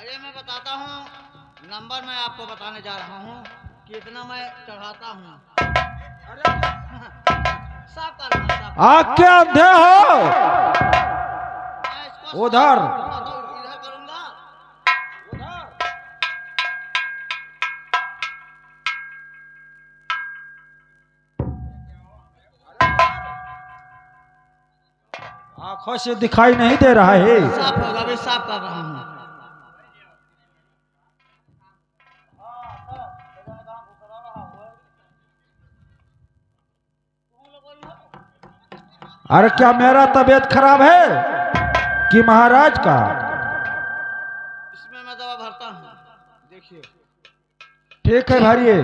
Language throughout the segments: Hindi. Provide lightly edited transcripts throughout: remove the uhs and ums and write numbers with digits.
अरे मैं बताता हूँ, नंबर मैं आपको बताने जा रहा हूँ कि इतना मैं चढ़ाता हूँ। साफ कर रहा हूँ, साफ। आँख के अंधे हो? मैं इसको उधर इधर करूँगा। आंखों से दिखाई नहीं दे रहा है। साफ होगा, अभी साफ कर रहा हूँ। अरे क्या मेरा तबीयत खराब है कि महाराज का? इसमें मैं दवा भरता हूँ, देखिए। ठीक है भरिए।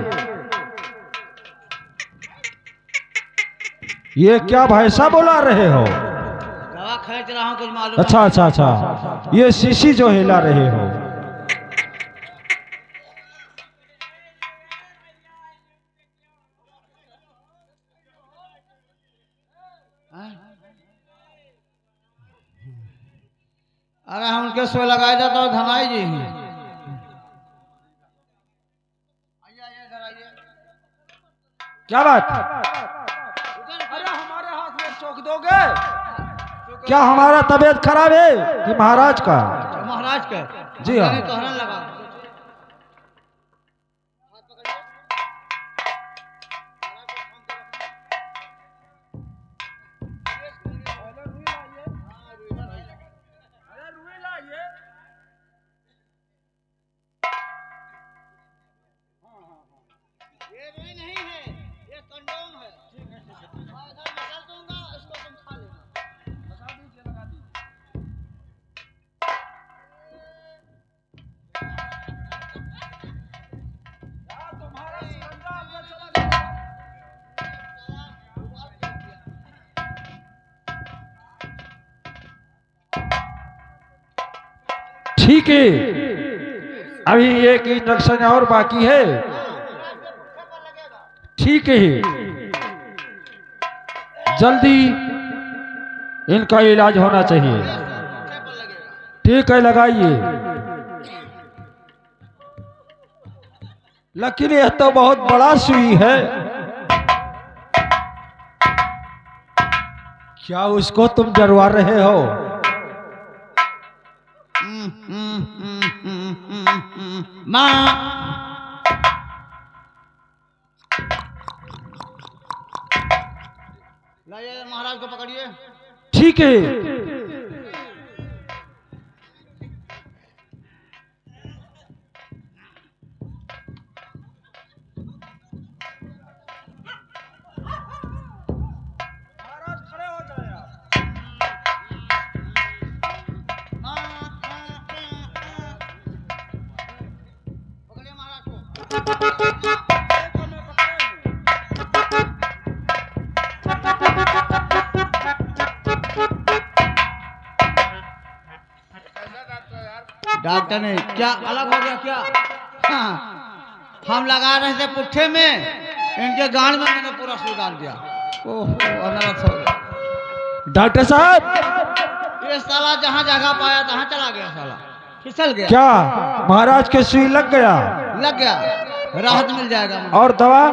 ये क्या भाई साहब बुला रहे हो? दवा खींच रहा हूँ, कुछ मालूम अच्छा अच्छा अच्छा, ये शीशी जो हिला रहे हो। अरे हम उनके सोए लगाए जाता हूँ, धनाई जी हैं। क्या बात? अरे हमारे हाथ में चौक दोगे? क्या हमारा तबीयत खराब है कि महाराज का? महाराज का जी हाँ। तो हरण लगा। ये रुई नहीं है, ये कंडोम है। ठीक है, ठीक है। मैं इधर निकल दूंगा, इसको तुम खा लेना। लगा दीजिए, लगा दीजिए। तुम्हारा सिकंदर आगे चला गया। ठीक है, अभी एक इंजेक्शन और बाकी है। ठीक है, जल्दी इनका इलाज होना चाहिए। ठीक है, लगाइए। लेकिन यह तो बहुत बड़ा सुई है। क्या उसको तुम डरवा रहे हो? माँ, लाइए महाराज को पकड़िए। ठीक है। महाराज खड़े हो जाए आप। पकड़िए महाराज को। डॉक्टर ने क्या अलग हो गया क्या? हाँ, हम लगा रहे थे पुट्ठे में, इनके गांड में मैंने पूरा सुई डाल दिया। ओह, अनर्थ हो गया। डॉक्टर साहब, ये साला जहाँ जगह पाया तहाँ चला गया, साला फिसल गया। क्या महाराज के सुई लग गया? लग गया, राहत मिल जाएगा मुझे। और दवा?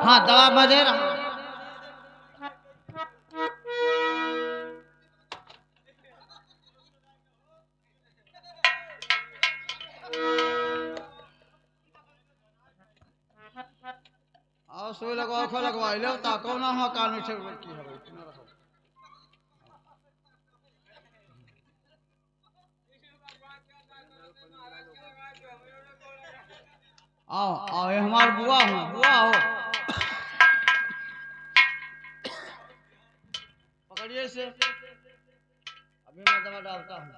हाँ, दवा मैं दे रहा हूँ। आओ सुई लगवाओ, खो लगवा लो, ताको ना हो कान में छेड़ की है भाई, तुम्हारा सब। आओ आओ, ये हमार बुआ हो, बुआ हो। पकड़िए इसे, अभी मैं दवा डालता हूँ।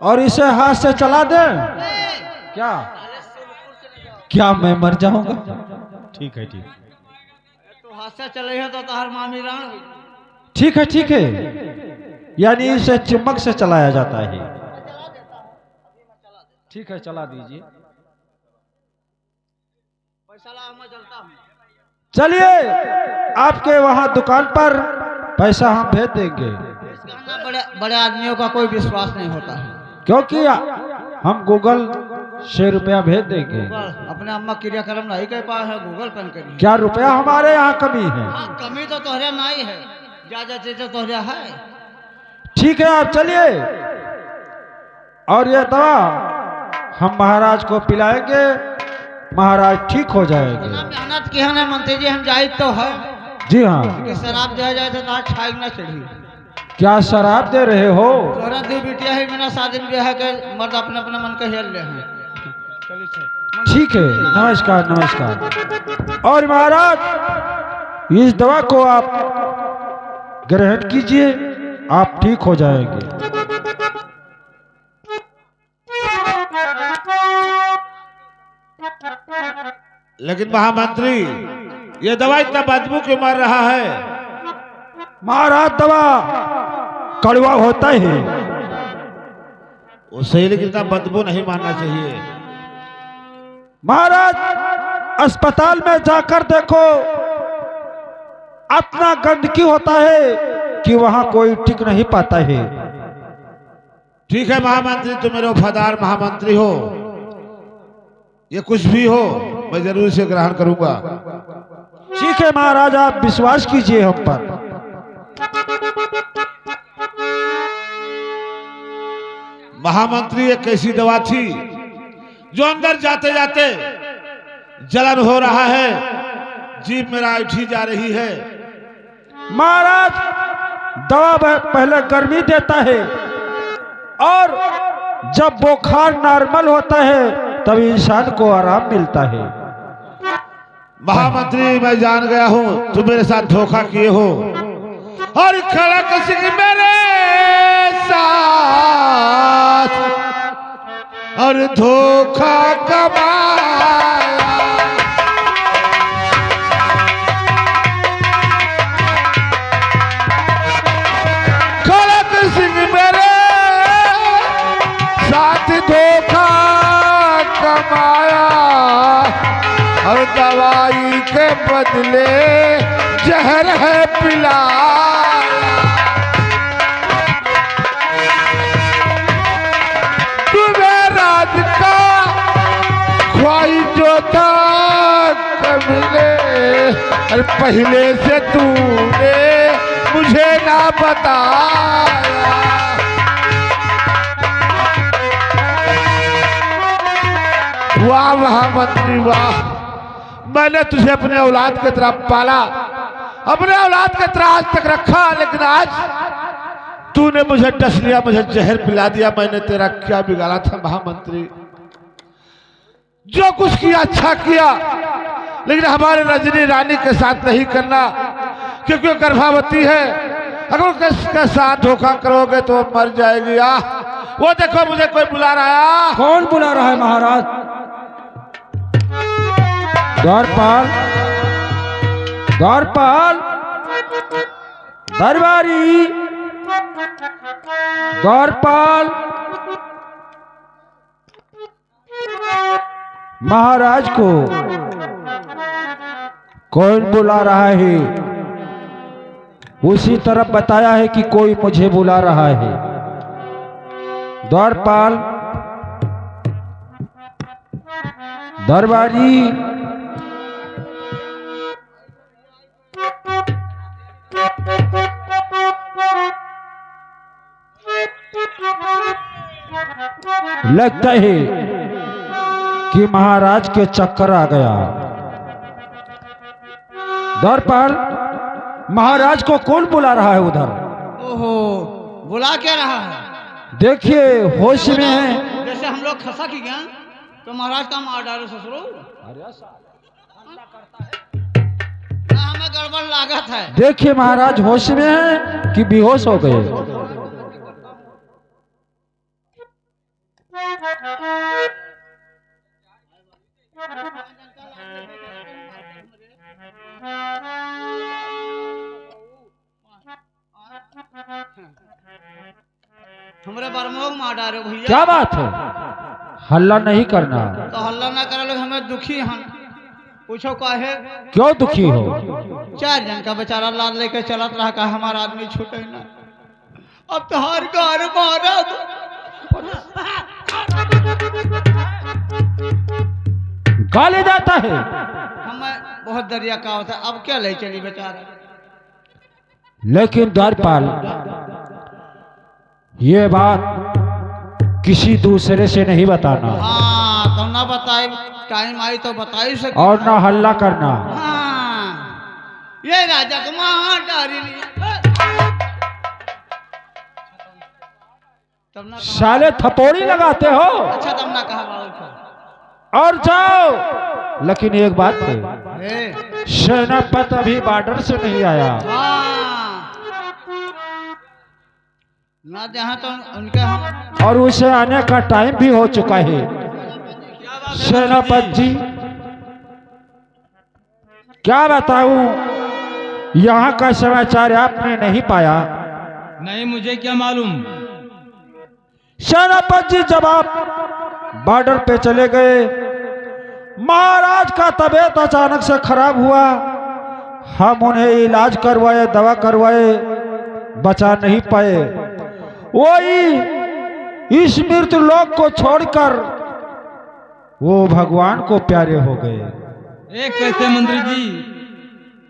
और इसे हाथ से चला दे। क्या क्या मैं मर जाऊंगा? ठीक है, ठीक है। तो हाथ से चले हो तो हर मामी राण हुई। ठीक है, ठीक है, यानी इसे चिमक से चलाया जाता है। ठीक है, चला दीजिए। पैसा ला, मैं चलता हूँ। चलिए। आपके वहाँ दुकान पर पैसा हम भेज देंगे, बड़े बड़े आदमियों का कोई विश्वास नहीं होता है। क्योंकि हम गूगल से रुपया भेज देंगे। गूगल अपने अम्मा क्रियाक्रम नहीं कर पाए है, गूगल पेन करिए। क्या रुपया हमारे यहाँ कमी है? हाँ, कमी तो तोहरे नहीं है, ज्यादा चीजें तोहरे है। ठीक है, आप चलिए और ये दवा हम महाराज को पिलाएंगे, महाराज ठीक हो जाएंगे। मेहनत की है मंत्री जी, हम जाए तो है। जी हाँ। कि शराब दिया जाए तो आज छाई ना चढ़ी। क्या शराब दे रहे हो? तोहरा दो बेटिया है, मेरा शादी ब्याह के मर्द अपने अपने मन के हेल ले हैं। ठीक है, नमस्कार नमस्कार। और महाराज इस दवा को आप ग्रहण कीजिए, आप ठीक हो जाएंगे। लेकिन महामंत्री, ये दवा इतना बदबू क्यों मार रहा है? महाराज दवा कड़वा होता है। वो सही, लेकिन इतना बदबू नहीं मारना चाहिए। महाराज अस्पताल में जाकर देखो, इतना गंदगी होता है कि वहां कोई टिक नहीं पाता है। ठीक है महामंत्री, तुम मेरे वफादार महामंत्री हो, ये कुछ भी हो मैं जरूर से ग्रहण करूंगा। ठीक है महाराज, आप विश्वास कीजिए हम पर। महामंत्री, एक ऐसी दवा थी जो अंदर जाते जाते जलन हो रहा है, जीभ मेरा उठी जा रही है। महाराज दवा पहले गर्मी देता है और जब बुखार नॉर्मल होता है तब इंसान को आराम मिलता है। महामंत्री, मैं जान गया हूं तुम मेरे साथ धोखा किए हो और खड़क सिंह मेरे साथ और धोखा कमाया। खड़क सिंह मेरे साथ धोखा कमाया और दवाई के बदले जहर है पिलाया। तुम्हें राज का ख्वाहिश जो था कमले, और पहले से तूने मुझे ना बताया। वाह महामंत्री वाह, मैंने तुझे अपने औलाद की तरह पाला, अपने औलाद की तरह आज तक रखा, लेकिन आज तूने मुझे डस लिया, मुझे जहर पिला दिया। मैंने तेरा क्या बिगाड़ा था महामंत्री? जो कुछ किया अच्छा किया, लेकिन हमारे रजनी रानी के साथ नहीं करना, क्योंकि वो गर्भवती है। अगर उसके साथ धोखा करोगे तो वो मर जाएगी। वो देखो मुझे कोई बुला रहा है। कौन बुला रहा है महाराज? द्वारपाल, द्वारपाल, दरबारी, द्वारपाल। महाराज को कौन बुला रहा है? उसी तरफ बताया है कि कोई मुझे बुला रहा है। द्वारपाल, दरबारी, लगता है कि महाराज के चक्कर आ गया। द्वारपाल, महाराज को कौन बुला रहा है उधर? ओहो, बुला क्या रहा है? देखिए होश में है। जैसे हम लोग खसा की गया तो महाराज का मार डाले ससुरो। हमें गड़बड़ लागत है। देखिए महाराज होश में है कि बेहोश हो गए। हमारे बरमोग मार डाले भैया। क्या बात है? हल्ला नहीं करना। तो हल्ला ना करे लोग, हमें दुखी हम। पूछो काहे? क्यों दुखी हो? 4 जन का बेचारा लाल लेके चलत रहा का हमारा आदमी छूटे ना। अब तो हर घर मारब। गाली देता है। हमें बहुत दरिया का होता है, अब क्या ले चली बेचारा। लेकिन द्वारपाल ये बात किसी दूसरे से नहीं बताना हाँ तो ना बताए, टाइम आई तो बता ही सके। और ना हल्ला करना। हाँ ये राजा को मां डारी तब ना साले थपोड़ी लगाते हो। अच्छा तब ना कहा बाबू को। और जाओ। लेकिन एक बात है, ए, सेनापति अभी बॉर्डर से नहीं आया। हाँ ना जहाँ तो उनके हम और उसे आने का टाइम भी हो चुका है। सेनापति जी क्या बताऊं, यहाँ का समाचार आपने नहीं पाया। नहीं, मुझे क्या मालूम। सेनापति जी जब आप बॉर्डर पे चले गए, महाराज का तबीयत अचानक से खराब हुआ। हम उन्हें इलाज करवाए, दवा करवाए, बचा नहीं पाए। वही इस मृत्यु लोक को छोड़कर वो भगवान को प्यारे हो गए। एक कैसे मंत्री जी,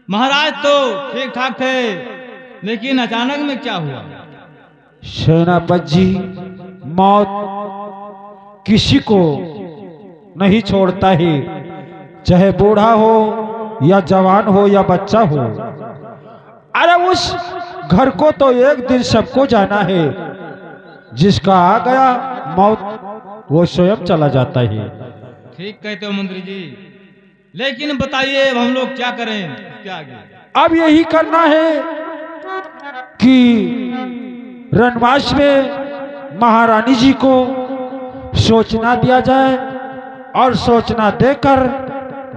महाराज तो ठीक ठाक थे, लेकिन अचानक में क्या हुआ? सेनापति जी मौत किसी को नहीं छोड़ता है, चाहे बूढ़ा हो या जवान हो या बच्चा हो। अरे उस घर को तो एक दिन सबको जाना है। जिसका आ गया मौत वो स्वयं चला जाता है। ठीक कहते हो मंत्री जी, लेकिन बताइए अब हम लोग क्या करें, क्या आगे? अब यही करना है कि रणवास में महारानी जी को सूचना दिया जाए और सूचना देकर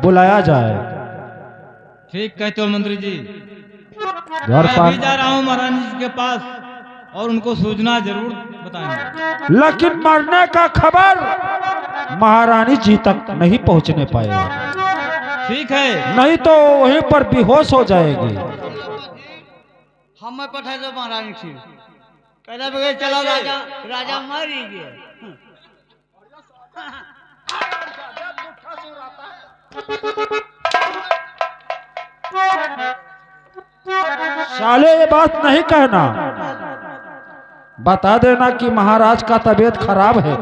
बुलाया जाए। ठीक कहते हो मंत्री जी, घर मैं पर अभी जा रहा हूँ महारानी जी के पास और उनको सूचना जरूर बताएंगे। लेकिन मरने का खबर महारानी जी तक नहीं पहुंचने पाएगा। ठीक है, नहीं तो वहीं पर बेहोश हो जाएगी। हमें पठाए दो महारानी थी कहला बगैर चलो राजा राजा मर ही गए। साले ये बात नहीं कहना, बता देना कि महाराज का तबीयत खराब है।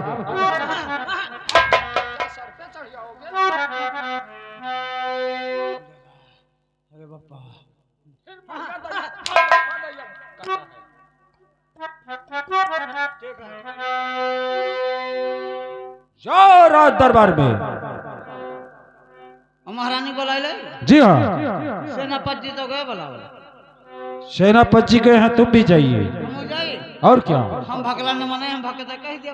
अरे बापा जाओ राज दरबार में। महारानी बुलाई ले। जी हाँ, सेनापति जी तो गए बुलाओ। सेनापति जी गए हैं, तुम भी जाइए। हम जाइए और क्या, हम भकला न मने, हम भकता कह दिया।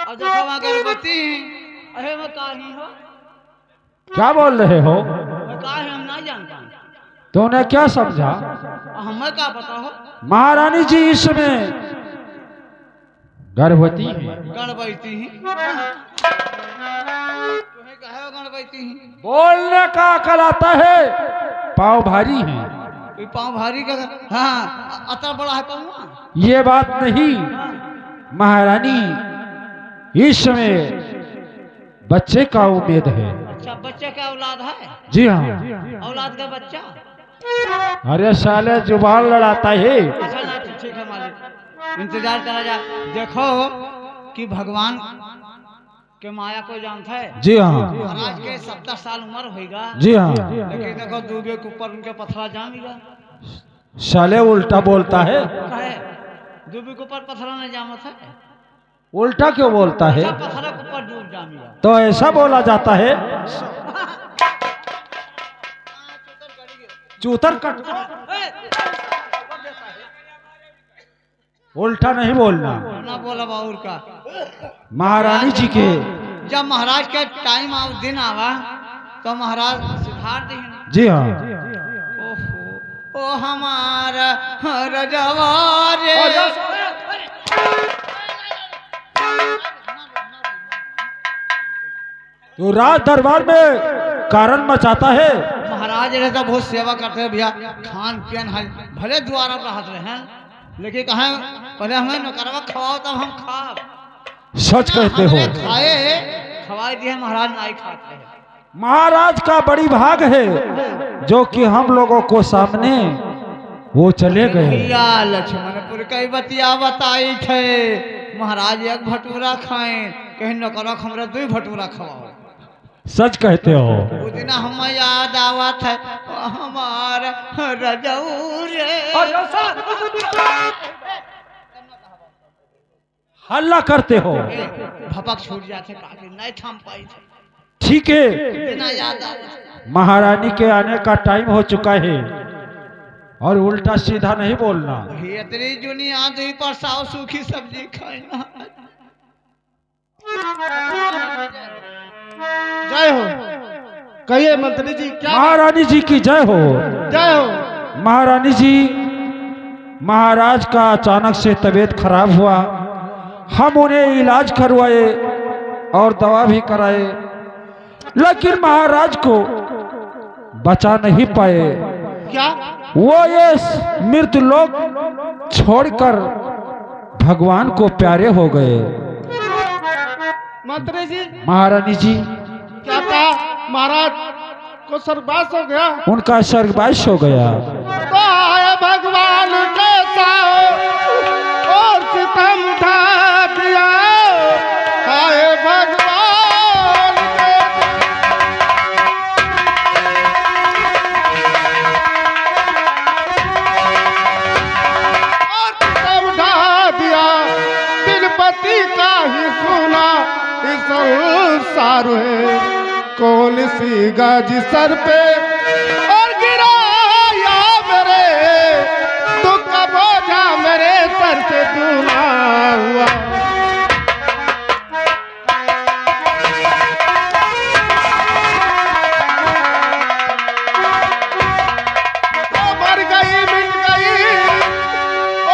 अब देखो वहाँ गर्भवती अरे मैं काही हो, क्या बोल रहे हो? मैं काही हम ना जानता। तूने क्या समझा? हमें क्या पता हो? महारानी जी इस समय गर्भवती है। गणपति ही तुम्हें कहे हो गणपति ही? बोलने का अकल आता है, पाँव भारी है। ये पाँव भारी का हाँ अतना बड़ा है पाँव। ये बात नहीं, महारानी इस समय बच्चे का उम्मीद है। अच्छा बच्चे का औलाद है? जी हाँ। औलाद का बच्चा? अरे साले जुबान लड़ाता है। अच्छा ना ठीक है मालिक, इंतजार करा जा। देखो कि भगवान के माया को जानता है। जी हाँ। महाराज के 70 साल उम्र होगा। जी हाँ। लेकिन देखो दूबे के ऊपर उनके पथरा जामेगा। साले उल्टा बोलता है। कहे दूबे के ऊपर पथरा नहीं जामत है। उल्टा क्यों बोलता है? अच्छा पथरा के ऊपर डूब जामेगा। तो ऐसा बोला जाता है। चूतर कट, उल्टा नहीं बोलना। ना बोला बाउर का। महारानी जी के जब महाराज का टाइम आव दिन आवा तो महाराज सुधार देंगे। जी हाँ। ओहो ओ हमारा रजवारे तो राज दरबार में कारण मचाता है। महाराज महाराज रहता बहुत सेवा करते हैं भैया, खान पियन है भले द्वारा रहते रहे हैं, लेकिन कहा पहले हमें नौकरवा खवाओ तब हम खाब। सच कहते हो। खाए खवाई दिए महाराज नहीं खाते हैं। महाराज का बड़ी भाग है जो कि हम लोगों को सामने वो चले गए। भैया लक्ष्मणपुर कई बतिया बताई थे महाराज एक भटूरा खाए, कहीं नौकरा हमरा 2 भटूरा खवाओ। सच कहते हो। वो दिन हम याद आवत है हमार रजऊ रे। हल्ला करते हो। भपक छूट जाते काटे नहीं थाम पाई थे। ठीक है, बिना याद आवत महारानी के आने का टाइम हो चुका है और उल्टा सीधा नहीं बोलना। इतनी दुनिया 2 पर साव सूखी सब्जी खाए ना। जय हो। कहिए मंत्री जी क्या? महारानी जी की जय हो। जय हो। महारानी जी, महाराज का अचानक से तबीयत खराब हुआ, हम उन्हें इलाज करवाए और दवा भी कराए, लेकिन महाराज को बचा नहीं पाए। क्या? वो ये मृत लोक छोड़कर भगवान को प्यारे हो गए। मंत्री जी महारानी जी, क्या कहा? महाराज को सर्वनाश हो गया। उनका स्वर्गवास हो गया। तो आए भगवान के साथ और सितम ढा दिया। आए भगवान के और सितम ढा दिया। तिरुपति का ही सुना इस संसार है, कौन सी गाजी सर पे और गिराया मेरे दुख का बोझा मेरे सर से दूना हुआ। तो मर गई मिट गई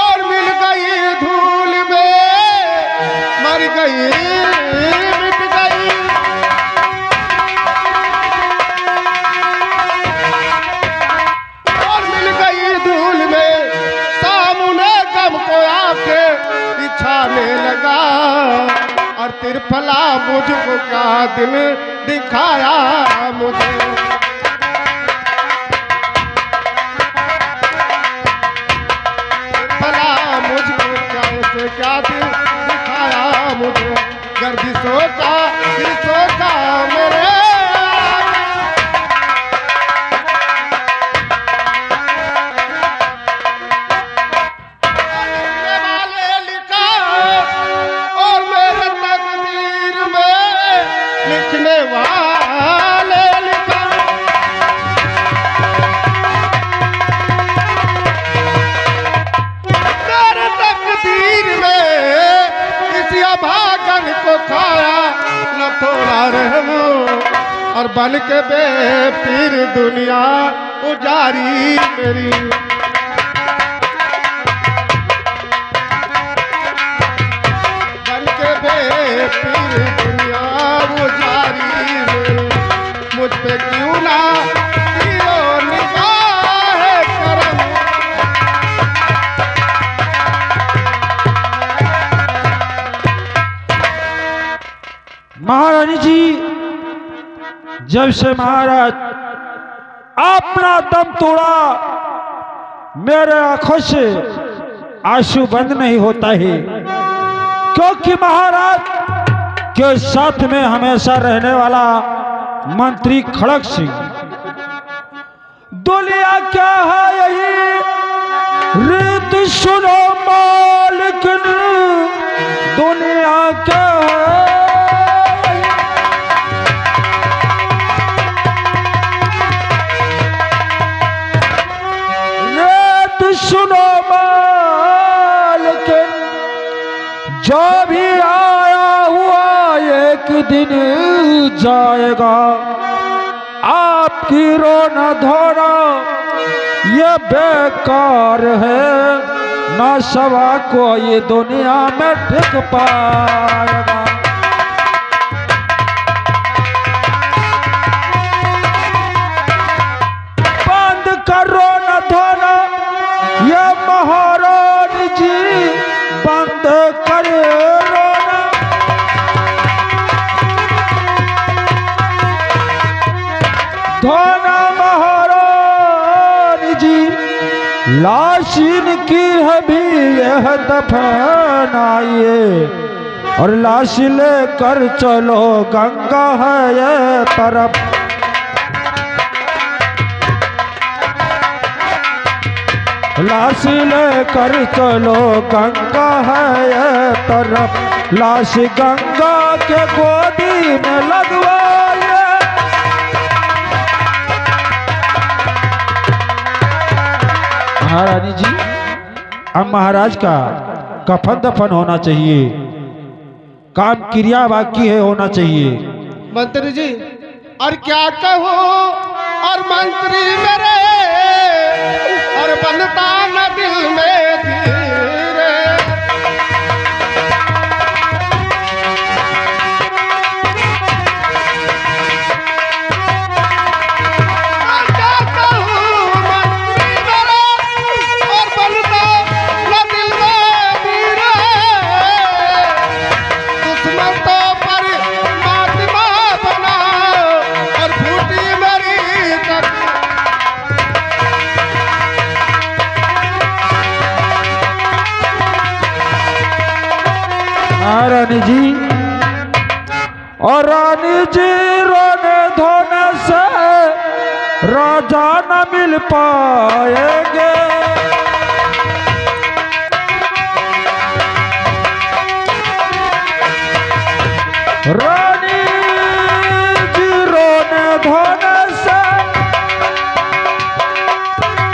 और मिल गई धूल में, मर गई मिट गई और मिल गई धूल में। सामने गम को आके बिछाने लगा और तिरफला मुझको क्या दिन दिखाया मुझे। तिरफला मुझको कैसे क्या दिन दिखाया मुझे। गर्दिशों का मेरे लिखने वाले लिखा और मेरे तकदीर में लिखने वाले लिखा। मेरे तकदीर में किसी अभागन को खाया न थोड़ा रहम और बन के बेपीर दुनिया उजारी मेरी। बन के बेपीर दुनिया उजारी मेरी। मुझ पे क्यों ना कियो निगाह करम। महारानी जी, जब से महाराज अपना दम तोड़ा, मेरे आंखों से आंसू बंद नहीं होता है, क्योंकि महाराज के साथ में हमेशा रहने वाला मंत्री खड़क सिंह। दुनिया क्या है यही रीत सुनो मालिकन, दुनिया क्या है सुनो मालिकन, जो भी आया हुआ एक दिन जाएगा। आपकी रोना धोना ये बेकार है, ना सवा को ये दुनिया में टिक पाएगा। लाश इनकी है भी यह दफन आइए, और लाश लेकर चलो गंगा है ये तरफ। लाश लेकर चलो गंगा है ये तरफ, लाश गंगा के गोदी में लगवाइए। महारानी जी, अब महाराज का कफन दफन होना चाहिए, काम क्रिया बाकी है होना चाहिए। मंत्री जी, और क्या कहो और मंत्री मेरे, और बनता न दिल में धीरे। और क्या कहूँ मंत्री मेरे, और बनता न दिल में धीरे। दुश्मन तो पर मातमा बना, और फूटी मेरी तक। रानी जी, और रानी जी रोने धोने से राजा न मिल पाएंगे। रानी जी रोने धोने से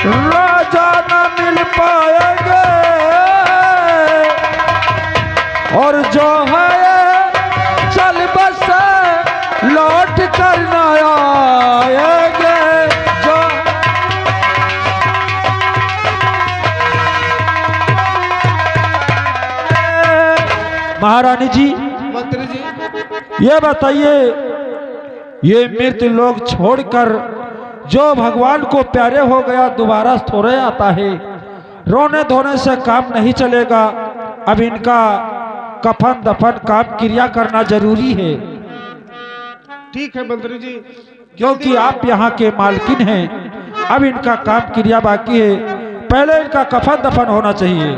राजा न मिल पाएंगे, और जो है चल बस लौट कर न आएंगे। जो महारानी जी, मंत्री जी, ये बताइए, ये मृत लोग छोड़कर जो भगवान को प्यारे हो गया दोबारा थोड़े आता है। रोने धोने से काम नहीं चलेगा, अब इनका कफन दफन काम क्रिया करना जरूरी है। ठीक है मंत्री जी, क्योंकि आप यहाँ के मालकिन हैं, अब इनका काम क्रिया बाकी है, पहले इनका कफन दफन होना चाहिए।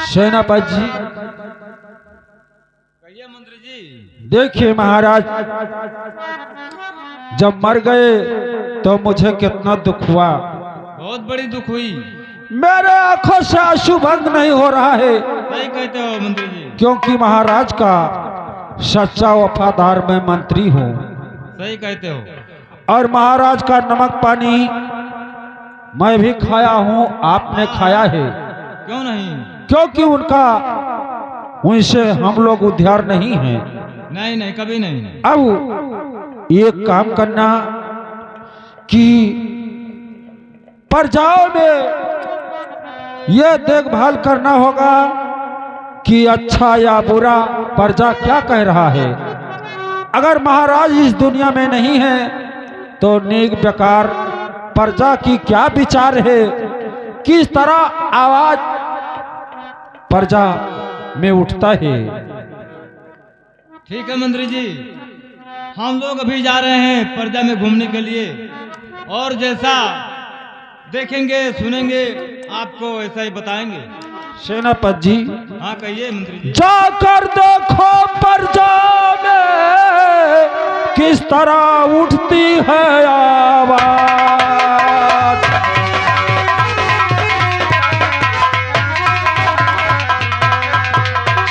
सेनापति जी, कहिए मंत्री जी। देखिए महाराज, जब मर गए तो मुझे कितना दुख हुआ। बहुत बड़ी दुख हुई। मेरे आंखों से आंसू बंद नहीं हो रहा है, सही कहते हो मंत्री जी। क्योंकि महाराज का सच्चा वफादार मैं मंत्री हूँ, सही कहते हो। और महाराज का नमक पानी मैं भी खाया हूँ, आपने खाया है। क्यों नहीं? क्योंकि उनका उनसे हम लोग उद्धार नहीं हैं। नहीं नहीं, कभी नहीं। अब एक काम करना कि प्रजाओं में यह देखभाल करना होगा कि अच्छा या बुरा प्रजा क्या कह रहा है। अगर महाराज इस दुनिया में नहीं है तो नेक बेकार प्रजा की क्या विचार है, किस तरह आवाज प्रजा में उठता है। ठीक है मंत्री जी, हम लोग अभी जा रहे हैं प्रजा में घूमने के लिए, और जैसा देखेंगे सुनेंगे आपको ऐसा ही बताएंगे। सेनापति जी, हाँ कहिए मंत्री जी। जाकर देखो प्रजा में किस तरह उठती है आवाज।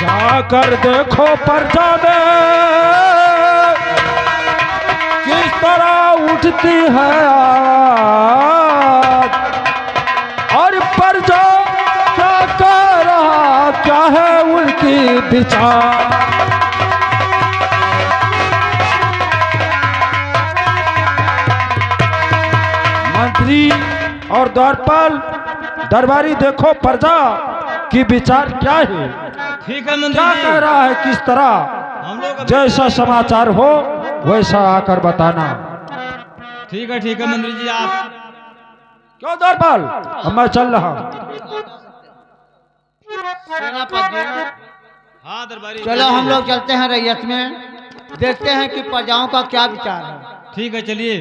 जाकर देखो प्रजा में किस तरह उठती है आवाज, और प्रजा क्या कर रहा, क्या है उनकी विचार। मंत्री और द्वारपाल दरबारी देखो प्रजा की विचार क्या है, ठीक है मंत्री क्या जी। कह रहा है, किस तरह। हम लोग जैसा समाचार हो वैसा आकर बताना। ठीक है मंत्री जी। आप क्यों द्वारपाल, अब मैं चल रहा हूं। सेनापति जी, हाँ दरबारी। चलो हम लोग चलते हैं रैयत में, देखते हैं कि प्रजाओं का क्या विचार है। ठीक है, चलिए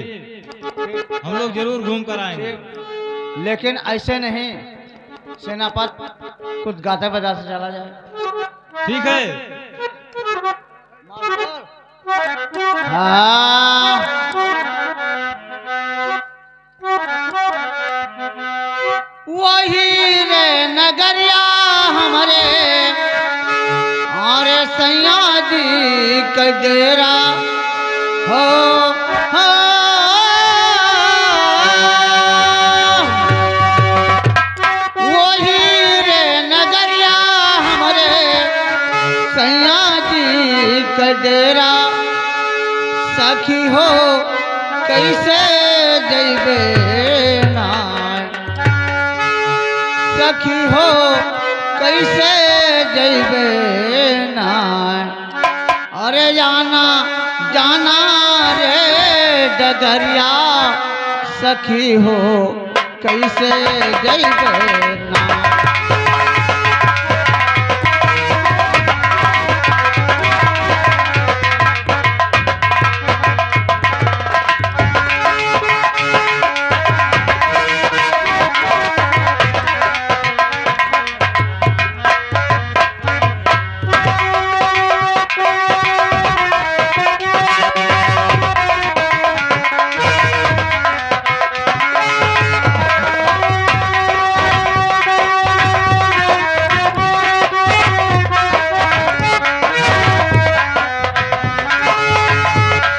हम लोग जरूर घूम कर आएंगे। लेकिन ऐसे नहीं, सेनापति कुछ गाते बजाते चला जाए। ठीक है। हाँ, वही रे नगरिया हमारे और सैया जी का डेरा हो, वही रे नगरिया हमारे सैया जी का डेरा, सखी हो कैसे जैबे ना, सखी हो कैसे जैबे ना, अरे जाना जाना रे डगरिया, सखी हो कैसे जैबे ना।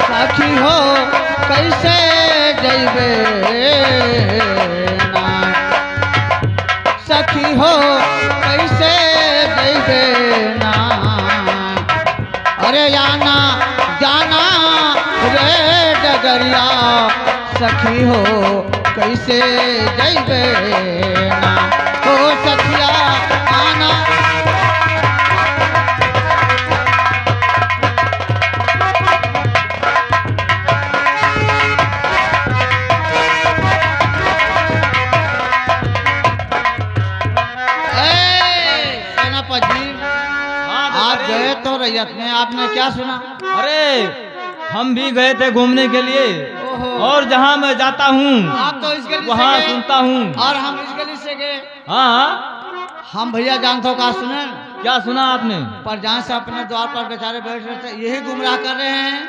सखी हो कैसे जैबे ना, सखी हो कैसे जैबे ना, अरे जाना जाना रे डगरिया, सखी हो कैसे जैबे ना, हो सखिया आना। सेनापति जी, हाँ आप दरबारी। गए तो रैयत में, आपने क्या सुना? अरे हम भी गए थे घूमने के लिए, ओहो। और जहाँ मैं जाता हूँ आप तो इस गली से वहाँ गए सुनता हूँ। और हम इस गली से गए। हाँ, हम भैया जानते हो का सुने, क्या सुना आपने? पर जहाँ से अपने द्वार पर बेचारे बैठ रहे थे, यही गुमराह कर रहे हैं,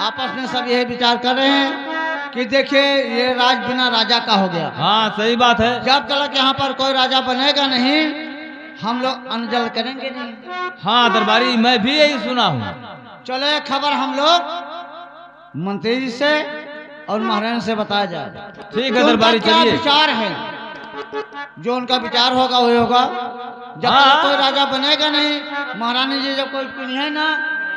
आपस में सब यही विचार कर रहे हैं कि देखिए ये राज बिना राजा का हो गया। हाँ सही बात है। जब तक यहाँ पर कोई राजा बनेगा नहीं, हम लोग अन्न जल करेंगे नहीं। हाँ दरबारी, मैं भी यही सुना हूँ। चलो ये खबर हम लोग मंत्री जी से और महारानी से बताया जाए। ठीक है कि उनका दरबारी, क्या चलिए। विचार है, जो उनका विचार होगा वही होगा। जब हाँ। तक कोई राजा बनेगा नहीं, महारानी जी जब कोई है ना,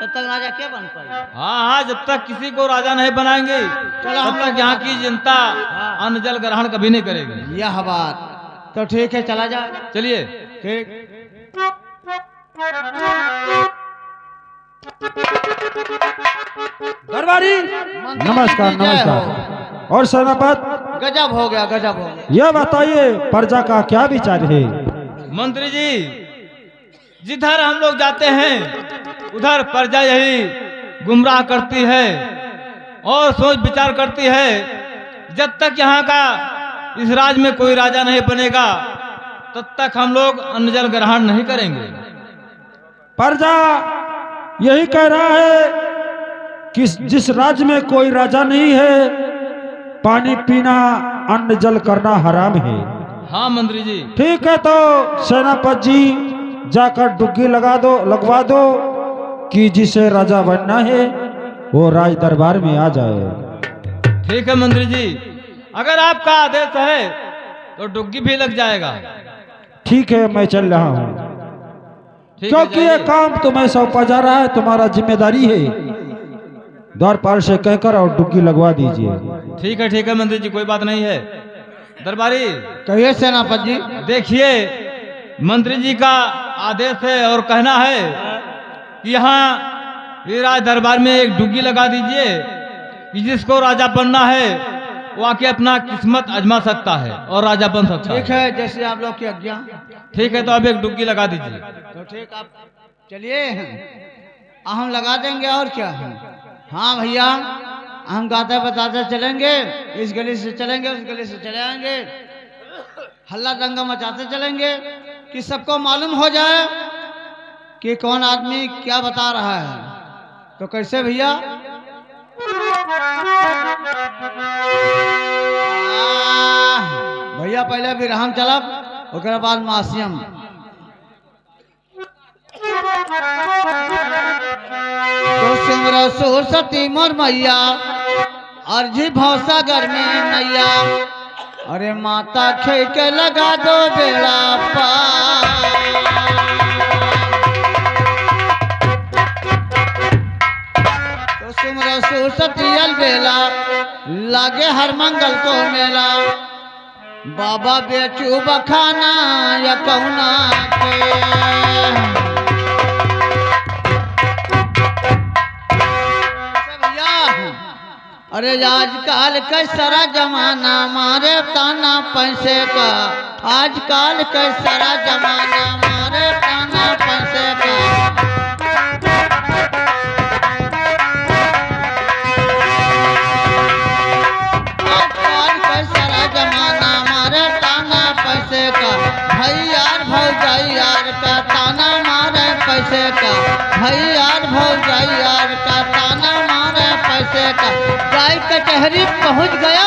तब तक राजा क्या बन पाएगा। हाँ हाँ, जब तक किसी को राजा नहीं बनाएंगे चलो हम तब लोग तक यहाँ की जनता हाँ। अन्न जल ग्रहण कभी नहीं करेगी। यह बात तो ठीक है, चला जाए। चलिए। ठीक। दरबारी मंत्री नमस्कार जी की जय नमस्कार। और सेनापति, गजब हो गया, गजब हो गया। यह बताइए प्रजा का क्या विचार है? मंत्री जी, जिधर हम लोग जाते हैं उधर प्रजा यही गुमराह करती है और सोच विचार करती है। जब तक यहाँ का इस राज्य में कोई राजा नहीं बनेगा तब तक हम लोग अन्न जल ग्रहण नहीं करेंगे। प्रजा यही कह रहा है कि जिस राज्य में कोई राजा नहीं है, पानी पीना अन्न जल करना हराम है। हाँ मंत्री जी। ठीक है, तो सेनापति जी जाकर डुग्गी लगवा दो कि जिसे राजा बनना है वो राज दरबार में आ जाए। ठीक है मंत्री जी, अगर आपका आदेश है तो डुग्गी भी लग जाएगा। ठीक है, मैं चल रहा हूँ, ठीक है, क्योंकि ये जाइए। काम तुम्हें सौंपा जा रहा है, तुम्हारा जिम्मेदारी है। द्वारपाल से कहकर और डुग्गी लगवा दीजिए। ठीक है मंत्री जी, कोई बात नहीं है। दरबारी कहिए सेनापति जी। देखिए, मंत्री जी का आदेश है और कहना है कि यहाँ ये राज दरबार में एक डुग्गी लगा दीजिए कि जिसको राजा बनना है वो आके अपना किस्मत आजमा सकता है और राजा बन सकता ठीक है। है, जैसे आप लोग की आज्ञा। ठीक है, तो अब एक डुबकी लगा दीजिए। तो ठीक, आप चलिए, हम लगा देंगे और क्या। हाँ भैया, हम गाते बताते चलेंगे, इस गली से चलेंगे, उस गली से चले आएंगे, हल्ला दंगा मचाते चलेंगे कि सबको मालूम हो जाए कि कौन आदमी क्या बता रहा है। तो कैसे भैया? भैया पहले विरहम चलब, ओकरा बाद मासियम। तो सिमरा सरस्वती मोर मैया, अर्जी भौसा गर्मी नैया, अरे माता खे के लगा दो बेड़ा पार। तो सिमरा सरस्वती अलबेला, लागे हर मंगल को मेला, बाबा बेचू बखाना या कौना के। अरे आजकल का सारा जमाना मारे ताना पैसे का, आजकल का सारा जमाना मारे ताना पैसे का। आजकल का सारा जमाना मारे ताना पैसे का, भाई यार भौजाई यार का ताना मारे पैसे का, भाई यार भौजाई यार का ताना मारे पैसे का। गाय कचहरी पहुंच गया,